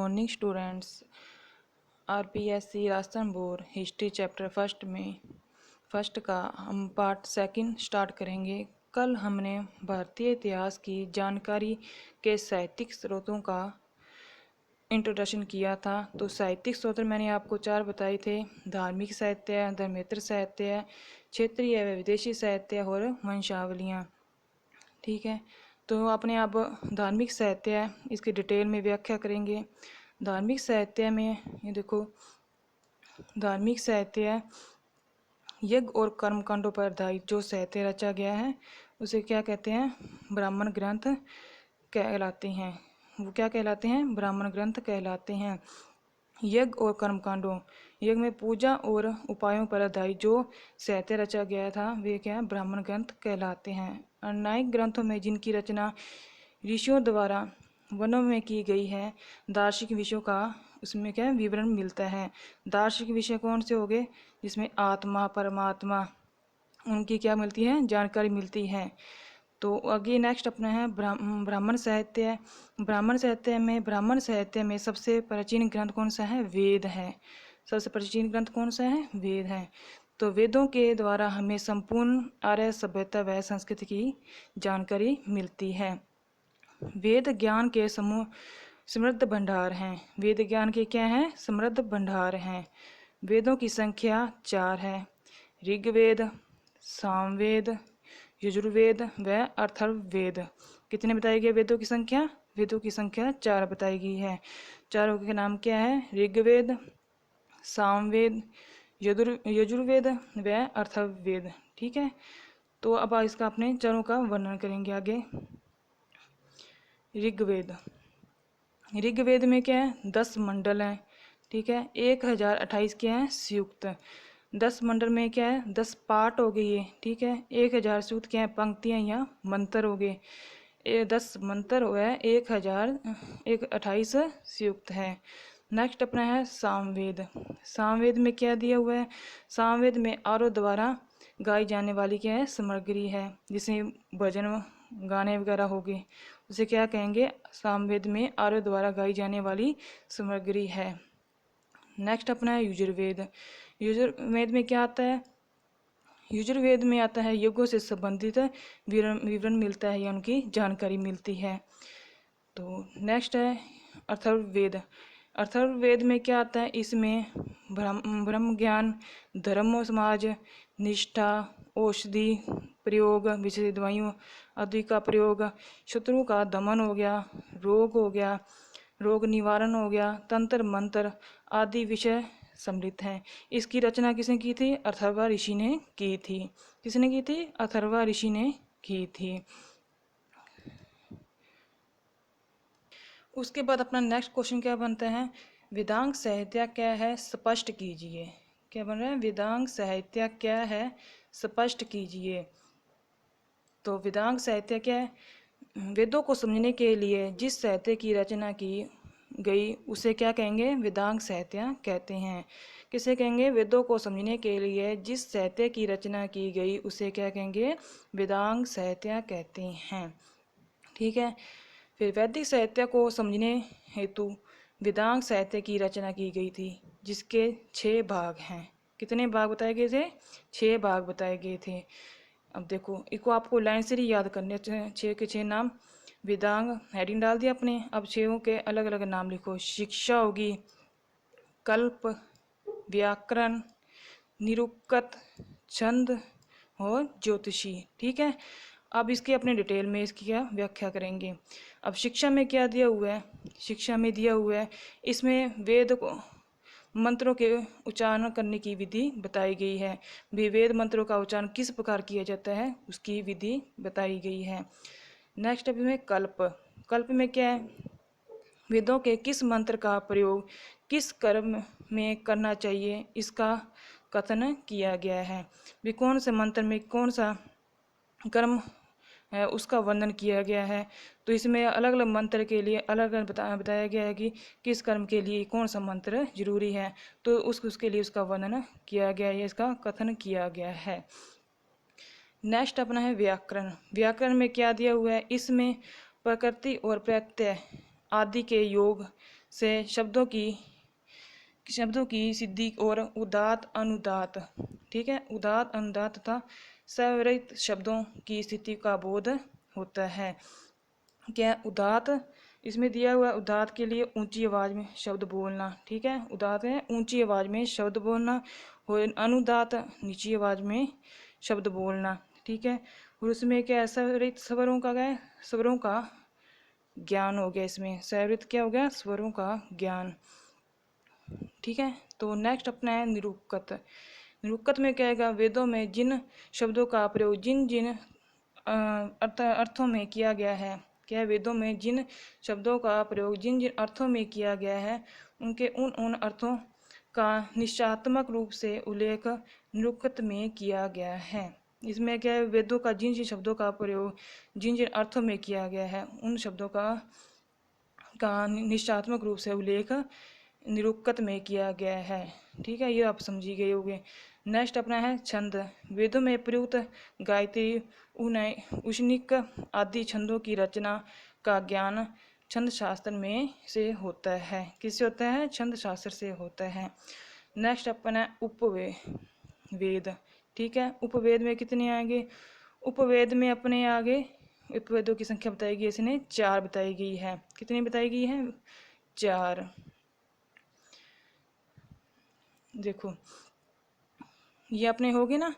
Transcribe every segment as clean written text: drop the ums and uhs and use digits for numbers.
Morning students. RPSC Rajasthan board history chapter first का हम part second start करेंगे। कल हमने भारतीय इतिहास की जानकारी के साहित्यिक स्रोतों का इंट्रोडक्शन किया था। तो साहित्यिक स्रोत मैंने आपको 4 बताए थे: धार्मिक साहित्य, धर्मेतर साहित्य, क्षेत्रीय व विदेशी साहित्य और वंशावलियाँ। ठीक है, तो अपने आप धार्मिक साहित्य है, इसकी डिटेल में व्याख्या करेंगे। धार्मिक साहित्य में ये देखो, धार्मिक साहित्य यज्ञ और कर्मकांडों पर आधारित जो साहित्य रचा गया है उसे क्या कहते हैं? ब्राह्मण ग्रंथ कहलाते हैं। वो क्या कहलाते हैं? ब्राह्मण ग्रंथ कहलाते हैं। यज्ञ और कर्मकांडों, यज्ञ में पूजा और उपायों पर आधारित जो साहित्य रचा गया था वे क्या है? ब्राह्मण ग्रंथ कहलाते हैं। और न्यायिक ग्रंथों में जिनकी रचना ऋषियों द्वारा वनों में की गई है, दार्शनिक विषयों का उसमें क्या विवरण मिलता है। दार्शनिक विषय कौन से हो गए? जिसमें आत्मा, परमात्मा, उनकी क्या मिलती है? जानकारी मिलती है। तो आगे नेक्स्ट अपना है ब्राह्मण साहित्य। ब्राह्मण साहित्य में सबसे प्राचीन ग्रंथ कौन सा है? वेद है। सबसे प्राचीन ग्रंथ कौन सा है? वेद है। तो वेदों के द्वारा हमें संपूर्ण आर्य सभ्यता व संस्कृति की जानकारी मिलती है। वेद ज्ञान के समृद्ध भंडार हैं। वेद ज्ञान के क्या हैं? समृद्ध भंडार हैं। वेदों की संख्या 4 है: ऋग्वेद, सामवेद, यजुर्वेद व अथर्ववेद। कितने बताई गई वेदों की संख्या? वेदों की संख्या 4 बताई गई है। चारों के नाम क्या है? ऋग्वेद, सामवेद, यजुर्वेद व अथर्ववेद। ठीक है, तो अब इसका अपने चारों का वर्णन करेंगे आगे। ऋग्वेद में क्या है? 10 मंडल हैं। ठीक है, 1028 क्या है? सूक्त। 10 मंडल में क्या है? 10 पाठ हो गई है। ठीक है, 1000 सूक्त क्या है? पंक्तियां या मंत्र हो गए। 10 मंत्र हो गए, 1028 सूक्त है। नेक्स्ट अपना है सामवेद। सामवेद में क्या दिया हुआ है? सामवेद में आरों द्वारा गाई जाने वाली क्या है? सामग्री है, जिसे भजन गाने वगैरह हो गए, उसे क्या कहेंगे? सामवेद में आर्यों द्वारा गाई जाने वाली सामग्री है। नेक्स्ट अपना है यजुर्वेद। यजुर्वेद में क्या आता है? यजुर्वेद में आता है यज्ञों से संबंधित विवरण मिलता है या उनकी जानकारी मिलती है। तो नेक्स्ट है अथर्ववेद। अथर्ववेद में क्या आता है? इसमें ब्रह्म ज्ञान, धर्म और समाज, निष्ठा, औषधि प्रयोग, विशेष दवाइयों आदि का प्रयोग, शत्रु का दमन हो गया, रोग निवारण हो गया, तंत्र मंत्र आदि विषय सम्मिलित हैं। इसकी रचना किसने की थी? अथर्वा ऋषि ने की थी। किसने की थी? अथर्वा ऋषि ने की थी। उसके बाद अपना नेक्स्ट क्वेश्चन क्या बनता है? वेदांग साहित्य क्या है? स्पष्ट कीजिए। क्या बन रहा है? वेदांग साहित्य क्या है? स्पष्ट कीजिए। तो वेदांग साहित्य क्या है? वेदों को समझने के लिए जिस साहित्य की रचना की गई उसे क्या कहेंगे? वेदांग साहित्य कहते हैं। किसे कहेंगे? वेदों को समझने के लिए जिस साहित्य की रचना की गई उसे क्या कहेंगे? वेदांग साहित्य कहते हैं। ठीक है, फिर वैदिक साहित्य को समझने हेतु वेदांग साहित्य की रचना की गई थी, जिसके 6 भाग हैं। कितने भाग बताए गए थे? 6 भाग बताए गए थे। अब देखो, इसको आपको लाइन से ही याद करने, 6 के 6 नाम। वेदांग हेडिंग डाल दिया आपने। अब 6 के अलग अलग नाम लिखो। शिक्षा होगी, कल्प, व्याकरण, निरुक्त, छंद और ज्योतिषी। ठीक है, अब इसके अपने डिटेल में इसकी क्या व्याख्या करेंगे। अब शिक्षा में क्या दिया हुआ है? शिक्षा में दिया हुआ है इसमें वेद को मंत्रों के उच्चारण करने की विधि बताई गई है। वेद मंत्रों का उच्चारण किस प्रकार किया जाता है उसकी विधि बताई गई है। नेक्स्ट अब में कल्प। कल्प में क्या है? वेदों के किस मंत्र का प्रयोग किस कर्म में करना चाहिए इसका कथन किया गया है। भी कौन से मंत्र में कौन सा कर्म है उसका वर्णन किया गया है। तो इसमें अलग अलग मंत्र के लिए अलग अलग बताया गया है कि किस कर्म के लिए कौन सा मंत्र जरूरी है। तो उसके लिए उसका वर्णन किया गया है, इसका कथन किया गया है। नेक्स्ट अपना है व्याकरण। व्याकरण में क्या दिया हुआ है? इसमें प्रकृति और प्रत्यय आदि के योग से शब्दों की सिद्धि और उदात्त अनुदात्त, ठीक है, उदात्त अनुदात्त तथा सवरित शब्दों की स्थिति का बोध होता है। क्या उदात्त इसमें दिया हुआ उदात्त के लिए ऊंची आवाज में शब्द बोलना, ठीक है, उदात्त है ऊंची आवाज में शब्द बोलना और अनुदात्त नीची आवाज में शब्द बोलना, ठीक है। और उसमें क्या है, सवरित स्वरों का क्या है, स्वरों का ज्ञान हो गया। इसमें सवरित क्या हो गया, स्वरों का ज्ञान, ठीक है। तो नेक्स्ट अपना है निरूपकत। निरूपकत में क्या है, वेदों में जिन शब्दों का प्रयोग जिन जिन अर्थों में किया गया है, क्या वेदों में जिन शब्दों का प्रयोग जिन जिन अर्थों में किया गया है उनके उन उन अर्थों का निश्चयात्मक रूप से उल्लेख निरूपकत में किया गया है। इसमें क्या है, वेदों का जिन जिन शब्दों का प्रयोग जिन जिन अर्थों में किया गया है उन शब्दों का निश्चयात्मक रूप से उल्लेख निरूपकत में किया गया है, ठीक है, ये आप समझी गए होंगे। नेक्स्ट अपना है छंद। वेदों में प्रयुक्त गायत्री, उष्णिक आदि छंदों की रचना का ज्ञान छंद शास्त्र में से होता है। किससे होता है, छंद शास्त्र से होता है। नेक्स्ट अपना है उपवेद, ठीक है। उपवेद में कितने आएंगे, उपवेद में अपने आगे उपवेदों की संख्या बताई गई, इसने 4 बताई गई है। कितनी बताई गई है, 4। देखो ये अपने हो गए ना,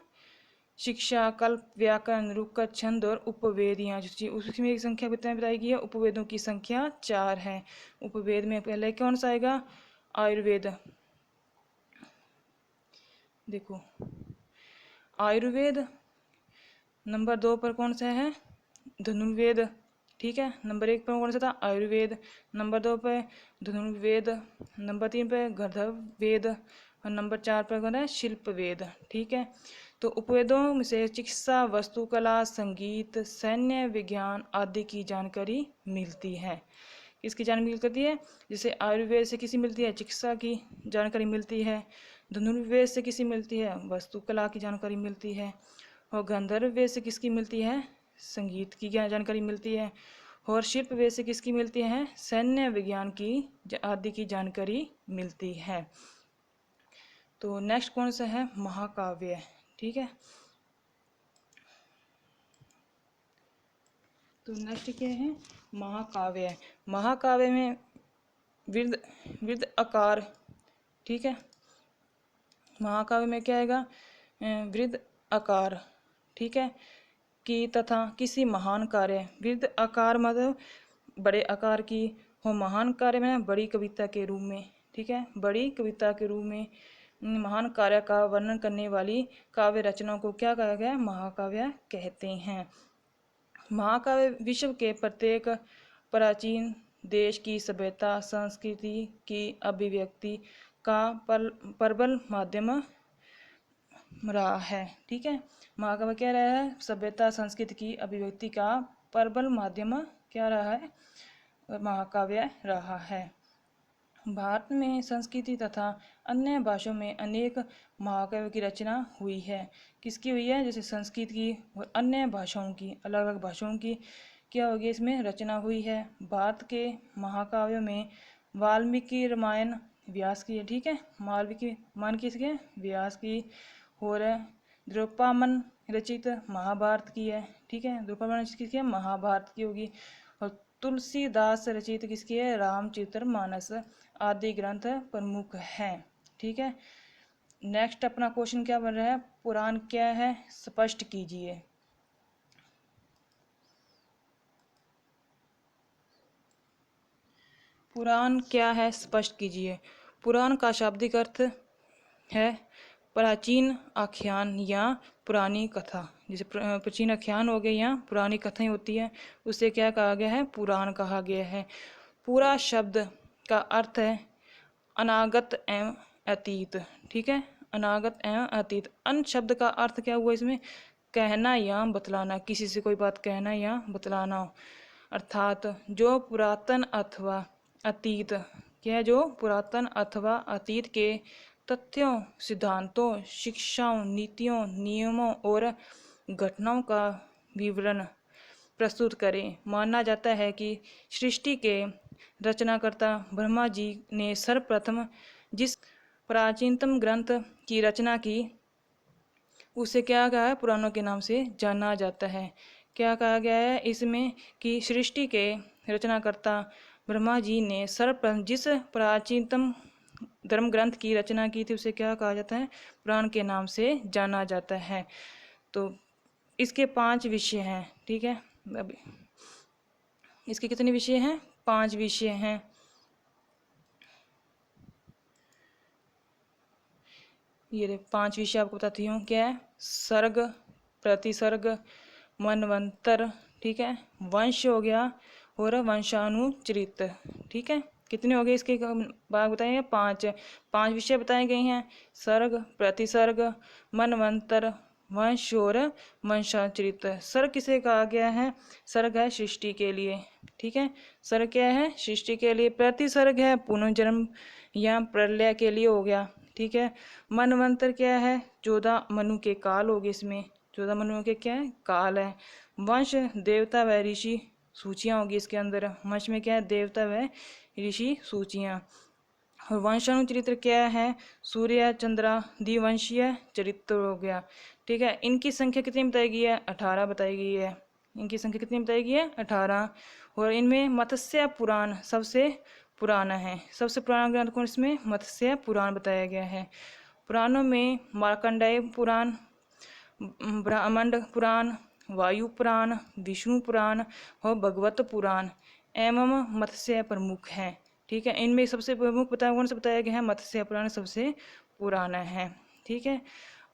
शिक्षा, कल्प, व्याकरण, निरूपक, छंद और उपवेद। यहाँ उसमें एक संख्या बताई गई है, उपवेदों की संख्या 4 है। उपवेद में पहले कौन सा आएगा, आयुर्वेद। देखो आयुर्वेद, नंबर 2 पर कौन सा है, धनुर्वेद, ठीक है। नंबर 1 पर कौन सा था, आयुर्वेद। नंबर 2 पर धनुर्वेद। नंबर 3 पर गंधर्व वेद और नंबर 4 पर कौन है, शिल्प वेद, ठीक है। तो उपवेदों में से चिकित्सा, वास्तुकला, संगीत, सैन्य विज्ञान आदि की जानकारी मिलती है। किसकी जानकारी मिलती है, जैसे आयुर्वेद से किसी मिलती है, चिकित्सा की जानकारी मिलती है। धनुर्वेद से किसी मिलती है, वास्तुकला की जानकारी मिलती है। और गंधर्व वेद से किसकी मिलती है, संगीत की जानकारी मिलती है। और शिल्प वेद से किसकी मिलती है, सैन्य विज्ञान की आदि की जानकारी मिलती है। तो नेक्स्ट कौन सा है, महाकाव्य, ठीक है। तो नेक्स्ट क्या है, महाकाव्य। महाकाव्य में वृद्ध आकार, ठीक है। महाकाव्य में क्या आएगा, वृद्ध आकार, ठीक है, की तथा किसी महान कार्य, वृद्ध आकार मतलब बड़े आकार की हो, महान कार्य में बड़ी कविता के रूप में, ठीक है, बड़ी कविता के रूप में महान कार्य का वर्णन करने वाली काव्य रचना को क्या कहा गया, महाकाव्य कहते हैं। महाकाव्य विश्व के प्रत्येक प्राचीन देश की सभ्यता संस्कृति की अभिव्यक्ति का प्रबल माध्यम रहा है, ठीक है। महाकाव्य क्या रहा है, सभ्यता संस्कृति की अभिव्यक्ति का प्रबल माध्यम क्या रहा है, महाकाव्य रहा है। भारत में संस्कृति तथा अन्य भाषाओं में अनेक महाकाव्यों की रचना हुई है। किसकी हुई है, जैसे संस्कृत की और अन्य भाषाओं की, अलग अलग भाषाओं की क्या होगी, इसमें रचना हुई है। भारत के महाकाव्यों में वाल्मीकि रामायण व्यास की है, ठीक है, वाल्मीकि रामायण किसके, व्यास की। और द्रौपदमन रचित महाभारत की है, ठीक है, द्रौपदमन किसकी है, महाभारत की होगी। और तुलसीदास रचित किसकी है, रामचरितमानस आदि ग्रंथ प्रमुख हैं, ठीक है। नेक्स्ट अपना क्वेश्चन क्या बन रहा है, पुराण क्या है, स्पष्ट कीजिए। पुराण क्या है, स्पष्ट कीजिए। पुराण का शाब्दिक अर्थ है प्राचीन आख्यान या पुरानी कथा। जैसे प्राचीन आख्यान हो गए या पुरानी कथाएं होती है, उसे क्या कहा गया है, पुराण कहा गया है। पूरा शब्द का अर्थ है अनागत एवं अतीत, ठीक है, अनागत एवं अतीत। अन शब्द का अर्थ क्या हुआ, इसमें कहना या बतलाना, किसी से कोई बात कहना या बतलाना। अर्थात जो पुरातन अथवा अतीत, क्या, जो पुरातन अथवा अतीत के तथ्यों, सिद्धांतों, शिक्षाओं, नीतियों, नियमों और घटनाओं का विवरण प्रस्तुत करें। माना जाता है कि सृष्टि के रचनाकर्ता ब्रह्मा जी ने सर्वप्रथम जिस प्राचीनतम ग्रंथ की रचना की उसे क्या कहा है, पुराणों के नाम से जाना जाता है। क्या कहा गया है इसमें कि सृष्टि के रचनाकर्ता ब्रह्मा जी ने सर्वप्रथम जिस प्राचीनतम धर्म ग्रंथ की रचना की थी उसे क्या कहा जाता है, पुराण के नाम से जाना जाता है। तो इसके 5 विषय हैं, ठीक है। अभी इसके कितने विषय हैं, 5 विषय हैं। ये 5 विषय आपको बताती हूँ, क्या है, सर्ग, प्रतिसर्ग, मनवंतर, ठीक है, वंश हो गया और वंशानुचरित, ठीक है। कितने हो गए इसके बात बताए हैं, 5 विषय बताए गए हैं, सर्ग, प्रतिसर्ग, मनवंतर, वंश और वंशानुचरित। सर्ग किसे कहा गया है, सर्ग है सृष्टि के लिए, ठीक है। सर्ग क्या है, सृष्टि के लिए। प्रतिसर्ग है पुनर्जन्म या प्रलय के लिए हो गया, ठीक है। मनवंतर क्या है, 14 मनु के काल हो गए इसमें, 14 मनुओं के क्या है, काल है। वंश देवता व ऋषि सूचियाँ होगी इसके अंदर, वंश में क्या है, देवता व ऋषि सूचियाँ। और वंशानुचरित्र क्या है, सूर्य चंद्रा द्विवंशीय चरित्र हो गया, ठीक है। इनकी संख्या कितनी बताई गई है, 18 बताई गई है। इनकी संख्या कितनी बताई गई है, 18। और इनमें मत्स्य पुराण सबसे पुराना है। सबसे पुराना ग्रंथ कौन, इसमें मत्स्य पुराण बताया गया है। पुराणों में मार्कंडेय पुराण, ब्रह्मांड पुराण, वायु पुराण, विष्णु पुराण और भगवत पुराण एवं मत्स्य प्रमुख हैं, ठीक है। इनमें सबसे प्रमुख बताया कौन सा बताया गया है, मत्स्य पुराण सबसे पुराना है, ठीक है।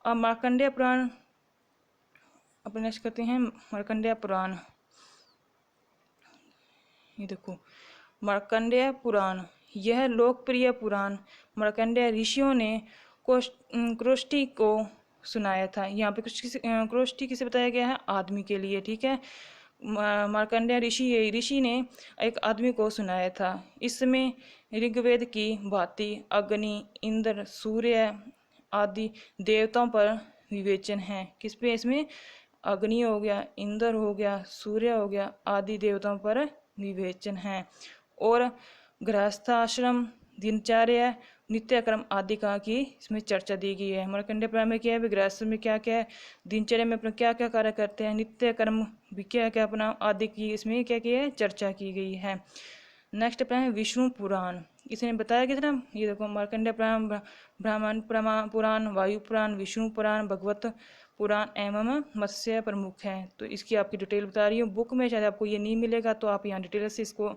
अब मार्कंडेय पुराण अपने नेक्स्ट करते हैं, मार्कंडेय पुराण। ये देखो मार्कंडेय पुराण, यह लोकप्रिय पुराण मार्कंडेय ऋषियों ने क्रोष्टी को सुनाया था। यहाँ पे क्रोष्टी किसे बताया गया है, आदमी के लिए, ठीक है। मार्कंडेय ऋषि ने एक आदमी को सुनाया था। इसमें ऋग्वेद की भांति अग्नि, इंद्र, सूर्य आदि देवताओं पर विवेचन है। किस पे, इसमें अग्नि हो गया, इंद्र हो गया, सूर्य हो गया आदि देवताओं पर विवेचन है। और गृहस्थाश्रम, दिनचर्या, नित्य कर्म आदि का की इसमें चर्चा दी गई है। मार्कंडेय पुराण में क्या है, गृहस्थ में क्या क्या है, दिनचर्या में अपना क्या क्या कार्य करते हैं, नित्य कर्म भी क्या क्या अपना आदि की इसमें क्या क्या है, चर्चा की गई है। नेक्स्ट पुराण है विष्णु पुराण। इसने बताया कितना, ये देखो मार्कंडेय पुराण, ब्राह्मण पुराण, वायु पुराण, विष्णु पुराण, भगवत पुराण एवं मत्स्य प्रमुख है। तो इसकी आपकी डिटेल बता रही हूँ। बुक में शायद आपको ये नहीं मिलेगा, तो आप यहाँ डिटेल से इसको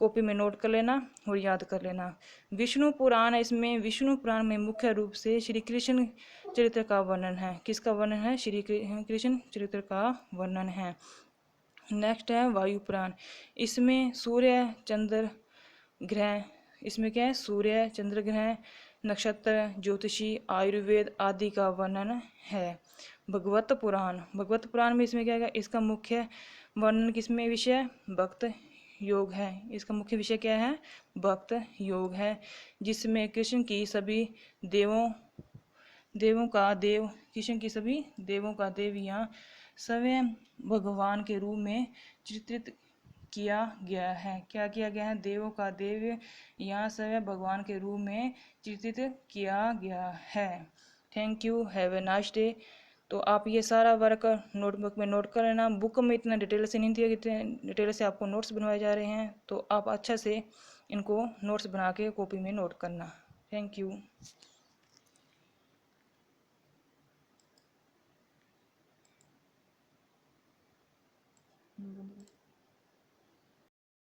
कॉपी में नोट कर लेना और याद कर लेना। विष्णु पुराण, इसमें विष्णु पुराण में मुख्य रूप से श्री कृष्ण चरित्र का वर्णन है। किसका वर्णन है, श्री कृष्ण चरित्र का वर्णन है। नेक्स्ट है वायु पुराण। इसमें सूर्य चंद्र ग्रह, इसमें क्या है, सूर्य चंद्र ग्रह, नक्षत्र, ज्योतिषी, आयुर्वेद आदि का वर्णन है। भगवत पुराण, भगवत पुराण में इसमें क्या है, इसका मुख्य वर्णन किसमें विषय, भक्त योग है। इसका मुख्य विषय क्या है, भक्त योग है, जिसमें कृष्ण की सभी देवों का देव, कृष्ण की सभी देवों का देव यहाँ स्वयं भगवान के रूप में चित्रित किया गया है। क्या किया गया है, देवों का देव यहाँ स्वयं भगवान के रूप में चित्रित किया गया है। Thank you, have a nice day. तो आप ये सारा वर्क नोटबुक में नोट कर लेना। बुक में इतना डिटेल से नहीं दिया, कितने डिटेल से आपको नोट्स बनवाए जा रहे हैं, तो आप अच्छा से इनको नोट्स बना के कॉपी में नोट करना। Thank you.